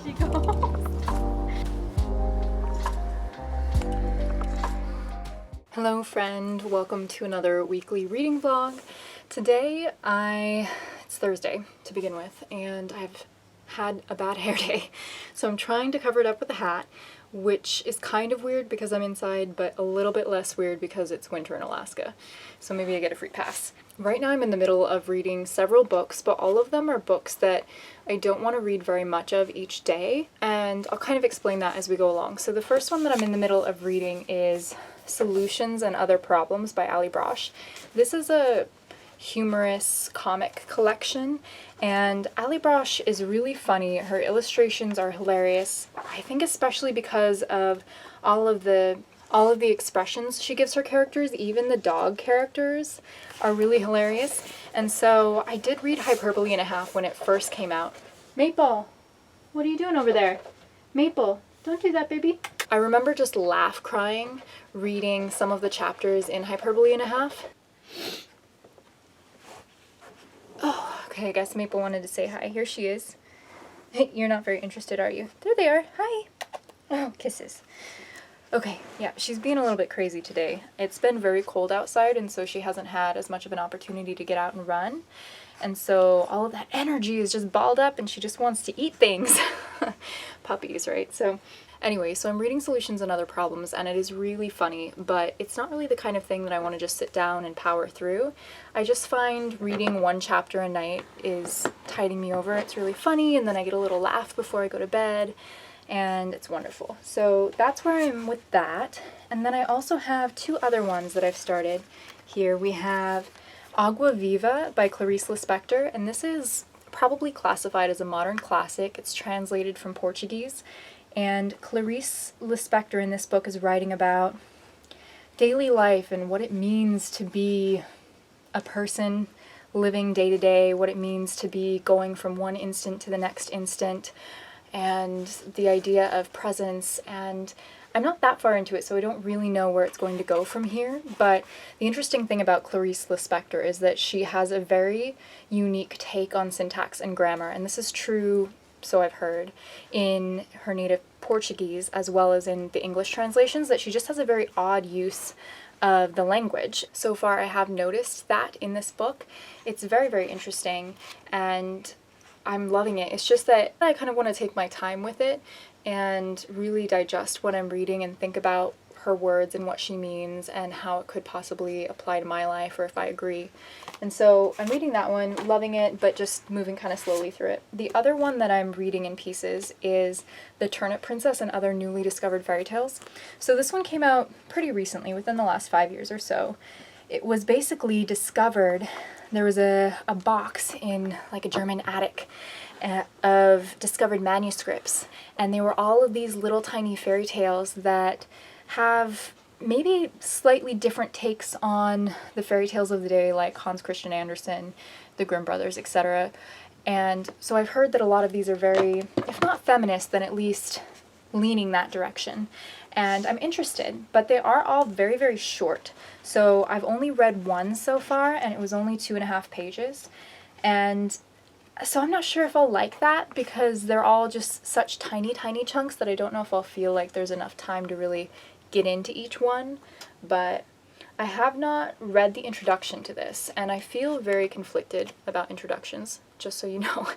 she goes. Hello friend, welcome to another weekly reading vlog. Today it's Thursday to begin with, and I've had a bad hair day, so I'm trying to cover it up with a hat, which is kind of weird because I'm inside, but a little bit less weird because it's winter in Alaska, so maybe I get a free pass. Right now I'm in the middle of reading several books, but all of them are books that I don't want to read very much of each day, and I'll kind of explain that as we go along. So the first one that I'm in the middle of reading is Solutions and Other Problems by Ali Brosh. This is a humorous comic collection, and Ali Brosh is really funny. Her illustrations are hilarious, I think especially because of all of the expressions she gives her characters. Even the dog characters are really hilarious. And so I did read Hyperbole and a Half when it first came out. Maple, what are you doing over there? Maple, don't do that, baby. I remember just laugh crying reading some of the chapters in Hyperbole and a Half. Oh, okay, I guess Maple wanted to say hi. Here she is. You're not very interested, are you? There they are. Hi. Oh, kisses. Okay, yeah, she's being a little bit crazy today. It's been very cold outside, and so she hasn't had as much of an opportunity to get out and run. And so all of that energy is just balled up, and she just wants to eat things. Puppies, right? So anyway, so I'm reading Solutions and Other Problems, and it is really funny, but it's not really the kind of thing that I want to just sit down and power through. I just find reading one chapter a night is tiding me over. It's really funny, and then I get a little laugh before I go to bed, and it's wonderful. So that's where I'm with that. And then I also have two other ones that I've started. Here we have Agua Viva by Clarice Lispector, and this is probably classified as a modern classic. It's translated from Portuguese, and Clarice Lispector in this book is writing about daily life and what it means to be a person living day to day, what it means to be going from one instant to the next instant, and the idea of presence. And I'm not that far into it, so I don't really know where it's going to go from here, but the interesting thing about Clarice Lispector is that she has a very unique take on syntax and grammar, and this is true, so I've heard, in her native Portuguese as well as in the English translations, that she just has a very odd use of the language. So far I have noticed that in this book. It's very, very interesting, and I'm loving it. It's just that I kind of want to take my time with it and really digest what I'm reading and think about her words and what she means and how it could possibly apply to my life, or if I agree. And so I'm reading that one, loving it, but just moving kind of slowly through it. The other one that I'm reading in pieces is The Turnip Princess and Other Newly Discovered Fairy Tales. So this one came out pretty recently, within the last 5 years or so. It was basically discovered, there was a box in like a German attic of discovered manuscripts, and they were all of these little tiny fairy tales that have maybe slightly different takes on the fairy tales of the day, like Hans Christian Andersen, the Grimm brothers, etc. And so I've heard that a lot of these are very, if not feminist, then at least leaning that direction. And I'm interested, but they are all very, very short. So I've only read one so far, and it was only 2.5 pages. And so I'm not sure if I'll like that, because they're all just such tiny, tiny chunks that I don't know if I'll feel like there's enough time to really get into each one. But I have not read the introduction to this, and I feel very conflicted about introductions, just so you know.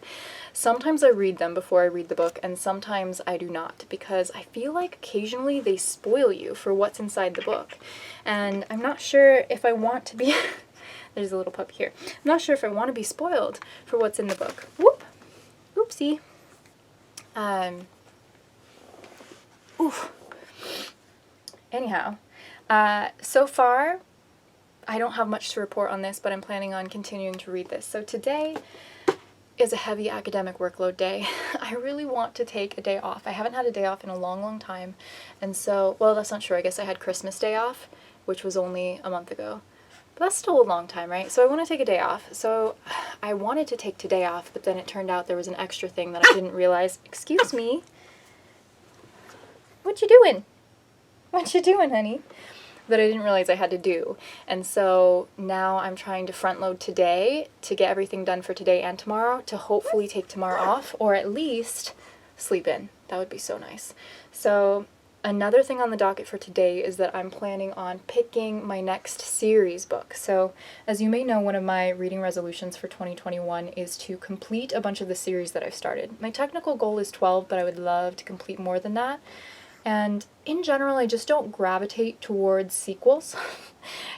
Sometimes I read them before I read the book, and sometimes I do not, because I feel like occasionally they spoil you for what's inside the book. And I'm not sure if I want to be... There's a little puppy here. I'm not sure if I want to be spoiled for what's in the book. Whoop! Oopsie. Oof. Anyhow, so far, I don't have much to report on this, but I'm planning on continuing to read this. So today is a heavy academic workload day. I really want to take a day off. I haven't had a day off in a long, long time. And so, well, that's not true. I guess I had Christmas Day off, which was only a month ago. But that's still a long time, right? So I want to take a day off. So I wanted to take today off, but then it turned out there was an extra thing that I didn't realize. Excuse me. What you doing? What you doing, honey? That I didn't realize I had to do. And so now I'm trying to front load today to get everything done for today and tomorrow, to hopefully take tomorrow off, or at least sleep in. That would be so nice. So another thing on the docket for today is that I'm planning on picking my next series book. So as you may know, one of my reading resolutions for 2021 is to complete a bunch of the series that I've started. My technical goal is 12, but I would love to complete more than that. And in general, I just don't gravitate towards sequels.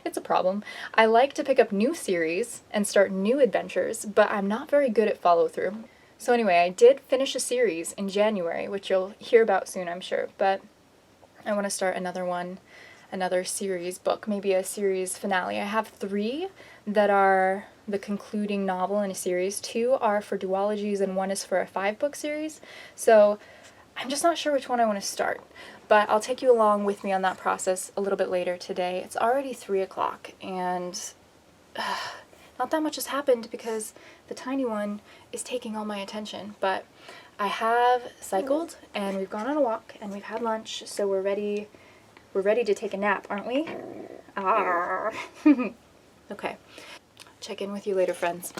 It's a problem. I like to pick up new series and start new adventures, but I'm not very good at follow through. So anyway, I did finish a series in January, which you'll hear about soon, I'm sure, but I want to start another one, another series book, maybe a series finale. I have 3 that are the concluding novel in a series. 2 are for duologies and 1 is for a 5-book series. So I'm just not sure which one I want to start, but I'll take you along with me on that process a little bit later today. It's already 3 o'clock and not that much has happened because the tiny one is taking all my attention, but I have cycled and we've gone on a walk and we've had lunch, so we're ready to take a nap, aren't we? Okay. Check in with you later, friends.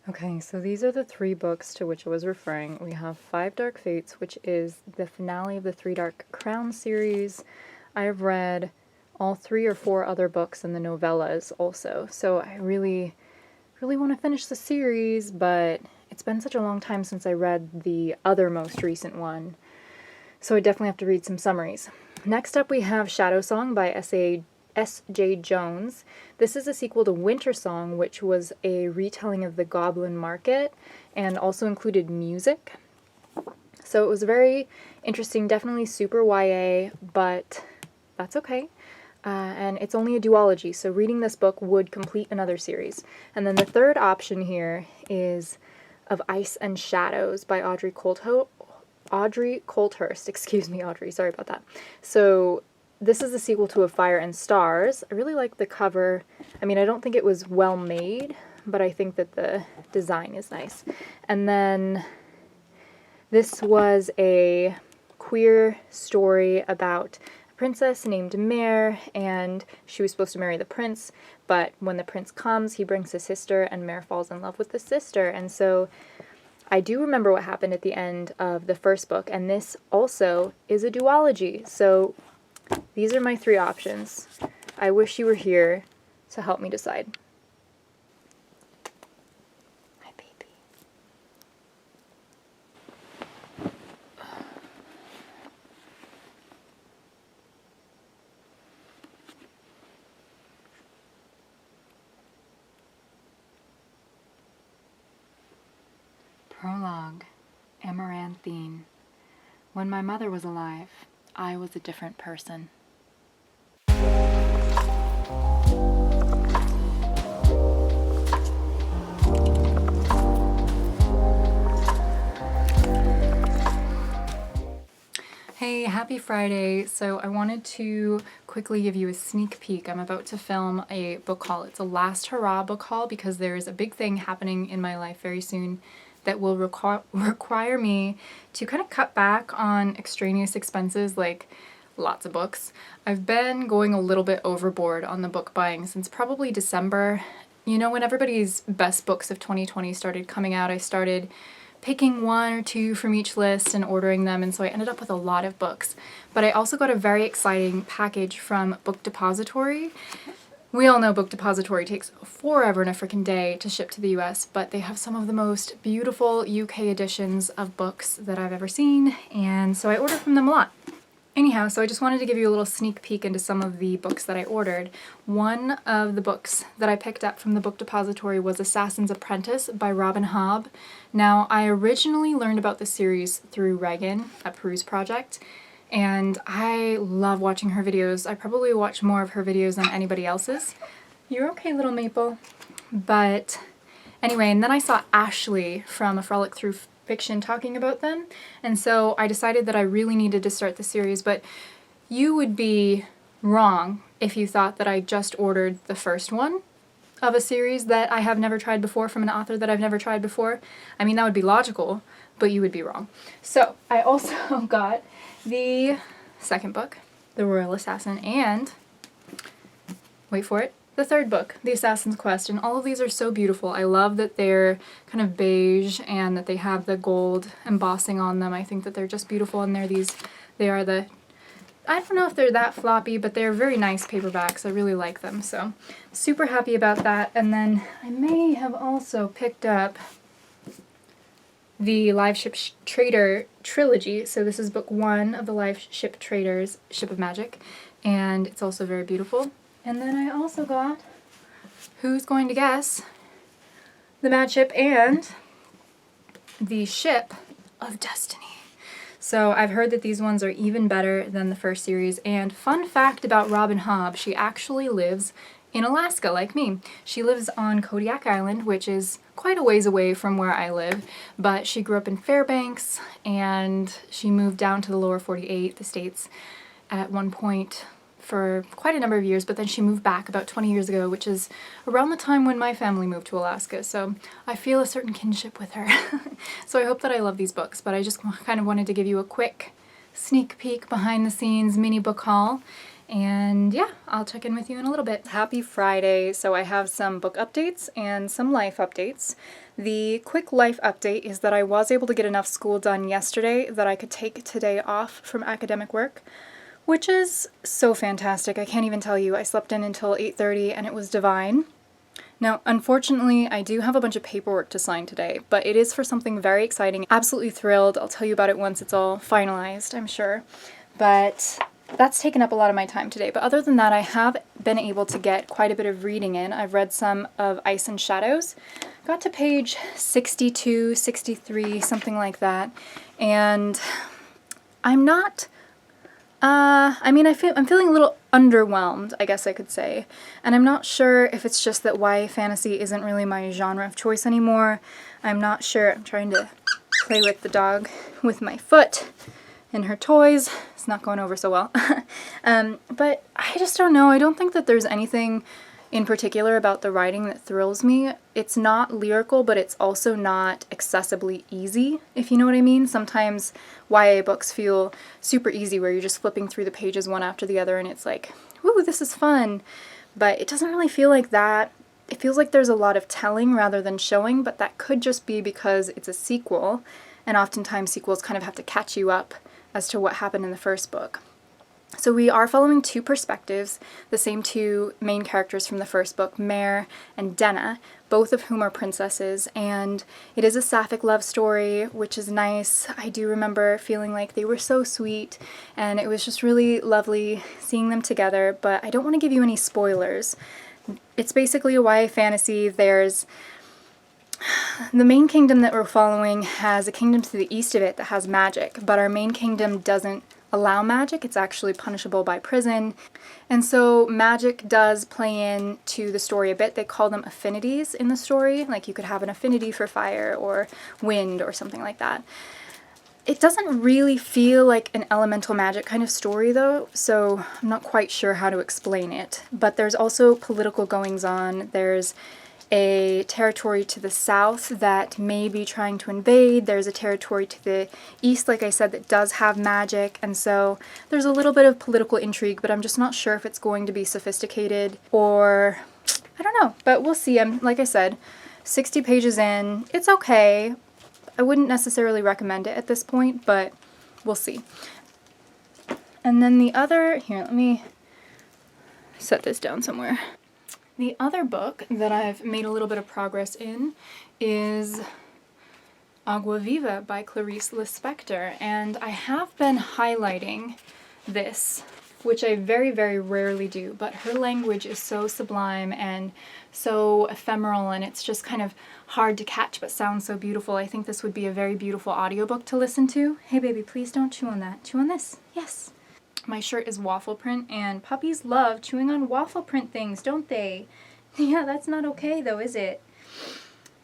Okay, so these are the 3 books to which I was referring. We have 5 Dark Fates, which is the finale of the 3 Dark Crowns series. I have read all 3 or 4 other books in the novellas also, so I really want to finish the series, but it's been such a long time since I read the other most recent one, so I definitely have to read some summaries. Next up we have Shadow Song by S.J. Jones. This is a sequel to Winter Song, which was a retelling of the Goblin Market and also included music. So it was very interesting, definitely super YA, but that's okay. And it's only a duology, so reading this book would complete another series. And then the third option here is Of Ice and Shadows by Audrey Coulthurst. Excuse me, Audrey, sorry about that. So this is the sequel to Of Fire and Stars. I really like the cover. I mean, I don't think it was well made, but I think that the design is nice. And then this was a queer story about a princess named Mare, and she was supposed to marry the prince, but when the prince comes, he brings his sister, and Mare falls in love with the sister. And so I do remember what happened at the end of the first book, and this also is a duology. So these are my 3 options. I wish you were here to help me decide. My baby. Prologue. Amaranthine. When my mother was alive, I was a different person. Hey, happy Friday. So I wanted to quickly give you a sneak peek. I'm about to film a book haul. It's a last hurrah book haul because there's a big thing happening in my life very soon that will require me to kind of cut back on extraneous expenses like lots of books. I've been going a little bit overboard on the book buying since probably December. You know, when everybody's best books of 2020 started coming out, I started picking 1 or 2 from each list and ordering them, and so I ended up with a lot of books. But I also got a very exciting package from Book Depository. We all know Book Depository takes forever and a freaking day to ship to the US, but they have some of the most beautiful UK editions of books that I've ever seen, and so I order from them a lot. Anyhow, so I just wanted to give you a little sneak peek into some of the books that I ordered. One of the books that I picked up from the Book Depository was Assassin's Apprentice by Robin Hobb. Now, I originally learned about this series through Reagan at Peruse Project, and I love watching her videos. I probably watch more of her videos than anybody else's. You're okay, little Maple. But anyway, and then I saw Ashley from A Frolic Through Fiction talking about them, and so I decided that I really needed to start the series, but you would be wrong if you thought that I just ordered the first one of a series that I have never tried before from an author that I've never tried before. I mean, that would be logical, but you would be wrong. So I also got the second book, The Royal Assassin, and, wait for it, the third book, The Assassin's Quest, and all of these are so beautiful. I love that they're kind of beige and that they have the gold embossing on them. I think that they're just beautiful, and they are the, I don't know if they're that floppy, but they're very nice paperbacks. I really like them, so super happy about that. And then I may have also picked up the Live Ship Trader trilogy. So this is book 1 of the Live Ship Traders, Ship of Magic, and it's also very beautiful. And then I also got, who's going to guess, the Mad Ship and the Ship of Destiny. So I've heard that these ones are even better than the first series, and fun fact about Robin Hobb, she actually lives in Alaska like me. She lives on Kodiak Island, which is quite a ways away from where I live, but she grew up in Fairbanks and she moved down to the lower 48, the States, at one point for quite a number of years, but then she moved back about 20 years ago, which is around the time when my family moved to Alaska, so I feel a certain kinship with her. So I hope that I love these books, but I just kind of wanted to give you a quick sneak peek behind the scenes mini book haul. And yeah, I'll check in with you in a little bit. Happy Friday. So I have some book updates and some life updates. The quick life update is that I was able to get enough school done yesterday that I could take today off from academic work, which is so fantastic. I can't even tell you. I slept in until 8:30 and it was divine. Now, unfortunately, I do have a bunch of paperwork to sign today, but it is for something very exciting. Absolutely thrilled. I'll tell you about it once it's all finalized, I'm sure. But that's taken up a lot of my time today. But other than that, I have been able to get quite a bit of reading in. I've read some of Ice and Shadows. Got to page 62, 63, something like that. And I'm not... I'm feeling a little underwhelmed, I guess I could say. And I'm not sure if it's just that YA fantasy isn't really my genre of choice anymore. I'm not sure. I'm trying to play with the dog with my foot and her toys. It's not going over so well. But I just don't know. I don't think that there's anything in particular about the writing that thrills me. It's not lyrical, but it's also not accessibly easy, if you know what I mean. Sometimes YA books feel super easy where you're just flipping through the pages one after the other and it's like, woo, this is fun. But it doesn't really feel like that. It feels like there's a lot of telling rather than showing, but that could just be because it's a sequel, and oftentimes sequels kind of have to catch you up as to what happened in the first book. So we are following two perspectives, the same two main characters from the first book, Mare and Denna, both of whom are princesses, and it is a sapphic love story, which is nice. I do remember feeling like they were so sweet, and it was just really lovely seeing them together, but I don't want to give you any spoilers. It's basically a YA fantasy. There's the main kingdom that we're following has a kingdom to the east of it that has magic, but our main kingdom doesn't allow magic. It's actually punishable by prison. And so magic does play into the story a bit. They call them affinities in the story. Like you could have an affinity for fire or wind or something like that. It doesn't really feel like an elemental magic kind of story though, so I'm not quite sure how to explain it. But there's also political goings on. There's a territory to the south that may be trying to invade. There's a territory to the east, like I said, that does have magic, and so there's a little bit of political intrigue, but I'm just not sure if it's going to be sophisticated or... I don't know, but we'll see. Like I said, 60 pages in. It's okay. I wouldn't necessarily recommend it at this point, but we'll see. And then the other... Here, let me set this down somewhere. The other book that I've made a little bit of progress in is Agua Viva by Clarice Lispector, and I have been highlighting this, which I very, very rarely do, but her language is so sublime and so ephemeral, and it's just kind of hard to catch but sounds so beautiful. I think this would be a very beautiful audiobook to listen to. Hey baby, please don't chew on that. Chew on this. Yes. My shirt is waffle print, and puppies love chewing on waffle print things, don't they? Yeah, that's not okay though, is it?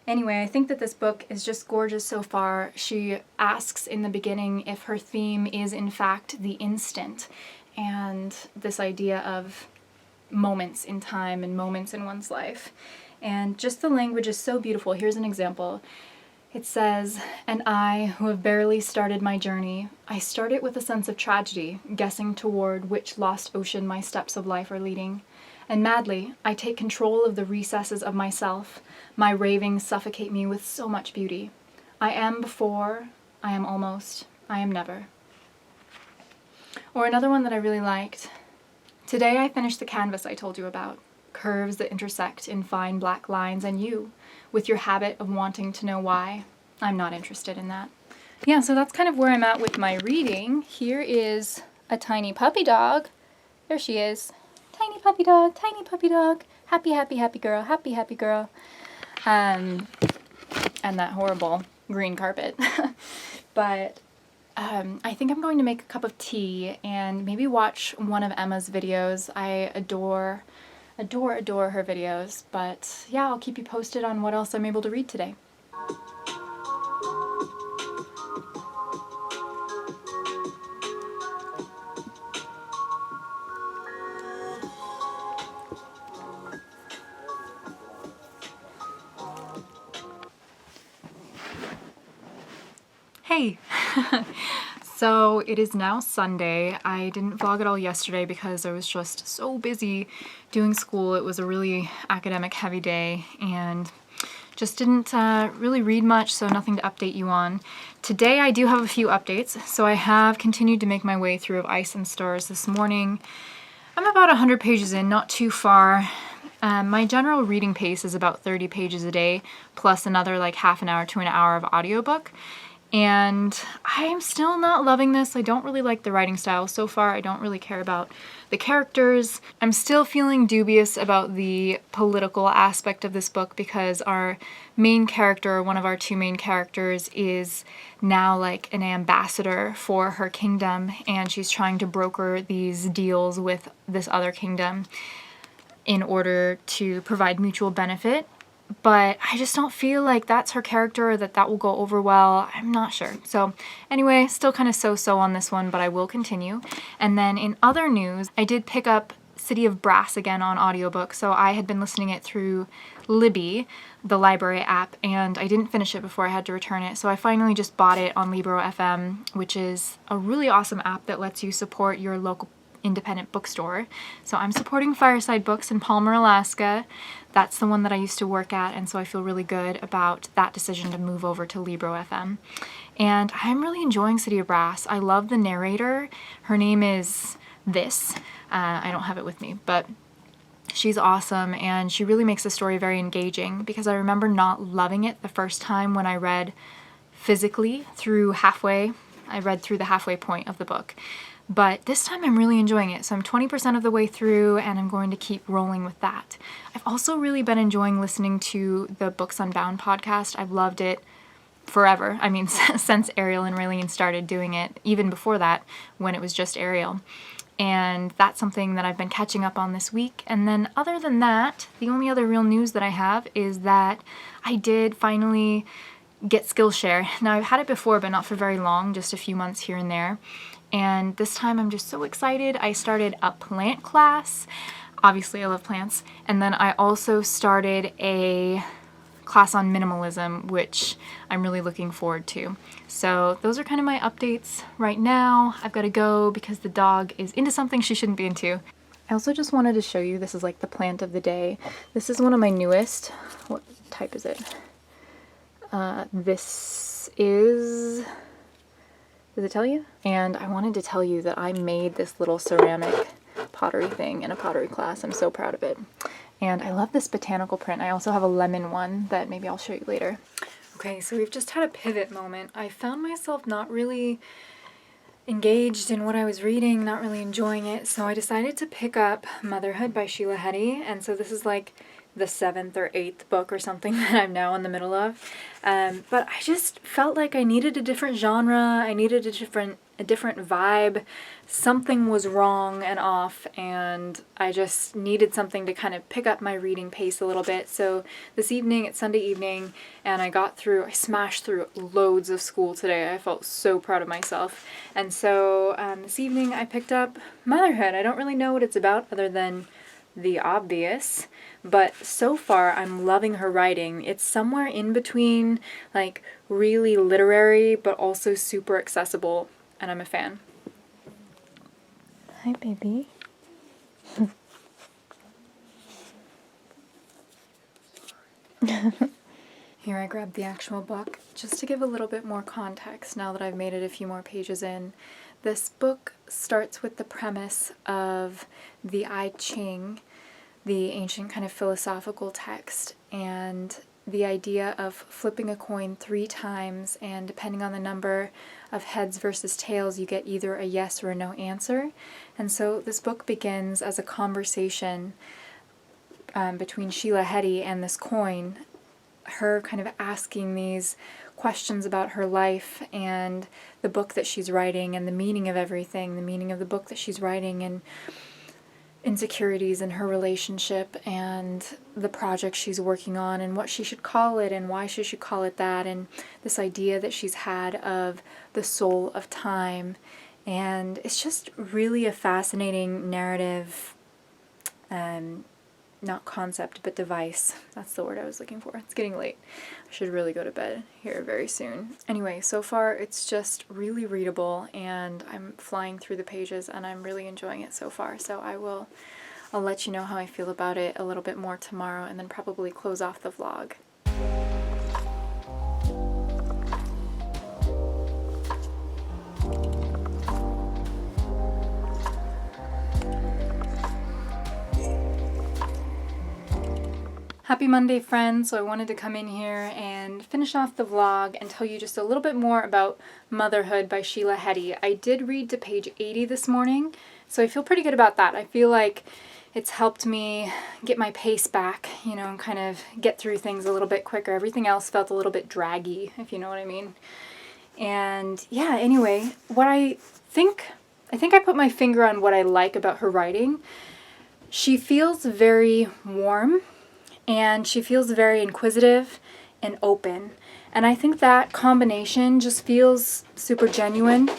Anyway, I think that this book is just gorgeous so far. She asks in the beginning if her theme is in fact the instant. and this idea of moments in time and moments in one's life. And just the language is so beautiful. Here's an example. It says, "And I, who have barely started my journey, I start it with a sense of tragedy, guessing toward which lost ocean my steps of life are leading. And madly, I take control of the recesses of myself. My ravings suffocate me with so much beauty. I am before, I am almost, I am never." Or another one that I really liked. "Today I finished the canvas I told you about. Curves that intersect in fine black lines, and you, with your habit of wanting to know why, I'm not interested in that." Yeah, so that's kind of where I'm at with my reading. Here is a tiny puppy dog. There she is. Tiny puppy dog, tiny puppy dog. Happy, happy, happy girl, happy, happy girl. And that horrible green carpet. But I think I'm going to make a cup of tea and maybe watch one of Emma's videos. I adore her videos, but yeah, I'll keep you posted on what else I'm able to read today. Hey! So it is now Sunday. I didn't vlog at all yesterday because I was just so busy doing school. It was a really academic heavy day and just didn't really read much, so nothing to update you on. Today I do have a few updates. So I have continued to make my way through Of Ice and Stars this morning. I'm about 100 pages in, not too far. My general reading pace is about 30 pages a day, plus another like half an hour to an hour of audiobook. And I am still not loving this. I don't really like the writing style so far. I don't really care about the characters. I'm still feeling dubious about the political aspect of this book because our main character, one of our two main characters, is now like an ambassador for her kingdom, and she's trying to broker these deals with this other kingdom in order to provide mutual benefit. But I just don't feel like that's her character or that will go over well. I'm not sure. So anyway, still kind of so-so on this one, but I will continue. And then in other news, I did pick up City of Brass again on audiobook. So I had been listening it through Libby, the library app, and I didn't finish it before I had to return it. So I finally just bought it on Libro FM, which is a really awesome app that lets you support your local independent bookstore. So I'm supporting Fireside Books in Palmer, Alaska. That's the one that I used to work at, and so I feel really good about that decision to move over to Libro FM. And I'm really enjoying City of Brass. I love the narrator. Her name is this. I don't have it with me, but she's awesome, and she really makes the story very engaging because I remember not loving it the first time when I read physically through halfway. I read through the halfway point of the book. But this time I'm really enjoying it. So I'm 20% of the way through and I'm going to keep rolling with that. I've also really been enjoying listening to the Books Unbound podcast. I've loved it forever. I mean, since Ariel and Raylene started doing it, even before that, when it was just Ariel. And that's something that I've been catching up on this week. And then other than that, the only other real news that I have is that I did finally get Skillshare. Now I've had it before, but not for very long, just a few months here and there. And this time I'm just so excited. I started a plant class. Obviously I love plants. And then I also started a class on minimalism, which I'm really looking forward to. So those are kind of my updates right now. I've got to go because the dog is into something she shouldn't be into. I also just wanted to show you, this is like the plant of the day. This is one of my newest. What type is it? This is... Does it tell you? And I wanted to tell you that I made this little ceramic pottery thing in a pottery class. I'm so proud of it. And I love this botanical print. I also have a lemon one that maybe I'll show you later. Okay, so we've just had a pivot moment. I found myself not really engaged in what I was reading, not really enjoying it. So I decided to pick up Motherhood by Sheila Heti. And so this is like the 7th or 8th book or something that I'm now in the middle of. But I just felt like I needed a different genre. I needed a different vibe. Something was wrong and off, and I just needed something to kind of pick up my reading pace a little bit. So this evening, it's Sunday evening, and I smashed through loads of school today. I felt so proud of myself. And so this evening I picked up Motherhood. I don't really know what it's about other than the obvious, but so far I'm loving her writing. It's somewhere in between, like, really literary but also super accessible, and I'm a fan. Hi, baby. Here, I grabbed the actual book just to give a little bit more context now that I've made it a few more pages in. This book starts with the premise of the I Ching, the ancient kind of philosophical text, and the idea of flipping a coin 3 times, and depending on the number of heads versus tails, you get either a yes or a no answer. And so this book begins as a conversation between Sheila Heti and this coin, her kind of asking these questions about her life and the book that she's writing and the meaning of everything, the meaning of the book that she's writing, and insecurities in her relationship and the project she's working on and what she should call it and why she should call it that, and this idea that she's had of the soul of time. And it's just really a fascinating narrative, not concept, but device. That's the word I was looking for. It's getting late. I should really go to bed here very soon. Anyway, so far it's just really readable, and I'm flying through the pages, and I'm really enjoying it so far. So I'll let you know how I feel about it a little bit more tomorrow, and then probably close off the vlog. Happy Monday, friends. So I wanted to come in here and finish off the vlog and tell you just a little bit more about Motherhood by Sheila Heti. I did read to page 80 this morning, so I feel pretty good about that. I feel like it's helped me get my pace back, you know, and kind of get through things a little bit quicker. Everything else felt a little bit draggy, if you know what I mean. And yeah, anyway, I think I put my finger on what I like about her writing. She feels very warm, and she feels very inquisitive and open. And I think that combination just feels super genuine.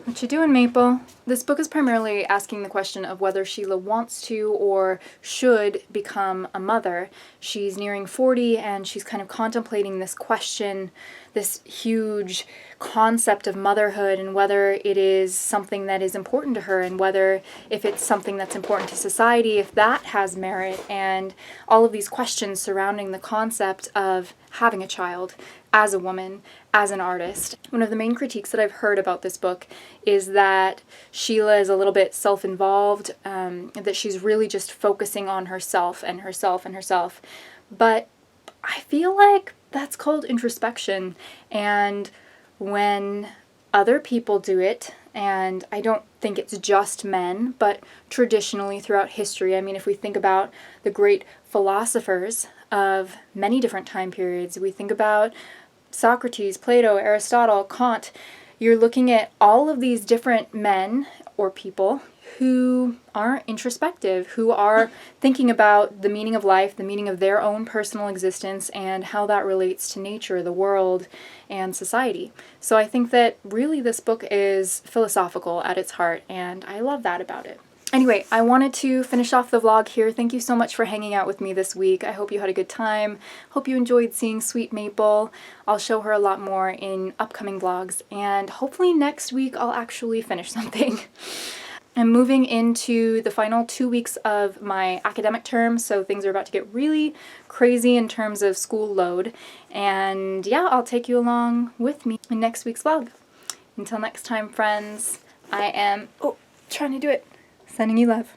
What you doing, Maple? This book is primarily asking the question of whether Sheila wants to or should become a mother. She's nearing 40, and she's kind of contemplating this question, this huge concept of motherhood, and whether it is something that is important to her, and whether, if it's something that's important to society, if that has merit, and all of these questions surrounding the concept of having a child as a woman, as an artist. One of the main critiques that I've heard about this book is that Sheila is a little bit self-involved, that she's really just focusing on herself and herself and herself. But I feel like that's called introspection, and when other people do it, and I don't think it's just men, but traditionally throughout history, I mean, if we think about the great philosophers of many different time periods, we think about Socrates, Plato, Aristotle, Kant, you're looking at all of these different men or people who are introspective, who are thinking about the meaning of life, the meaning of their own personal existence, and how that relates to nature, the world, and society. So I think that really this book is philosophical at its heart, and I love that about it. Anyway, I wanted to finish off the vlog here. Thank you so much for hanging out with me this week. I hope you had a good time. Hope you enjoyed seeing Sweet Maple. I'll show her a lot more in upcoming vlogs, and hopefully next week I'll actually finish something. I'm moving into the final 2 weeks of my academic term, so things are about to get really crazy in terms of school load. And yeah, I'll take you along with me in next week's vlog. Until next time, friends, I am, trying to do it, sending you love.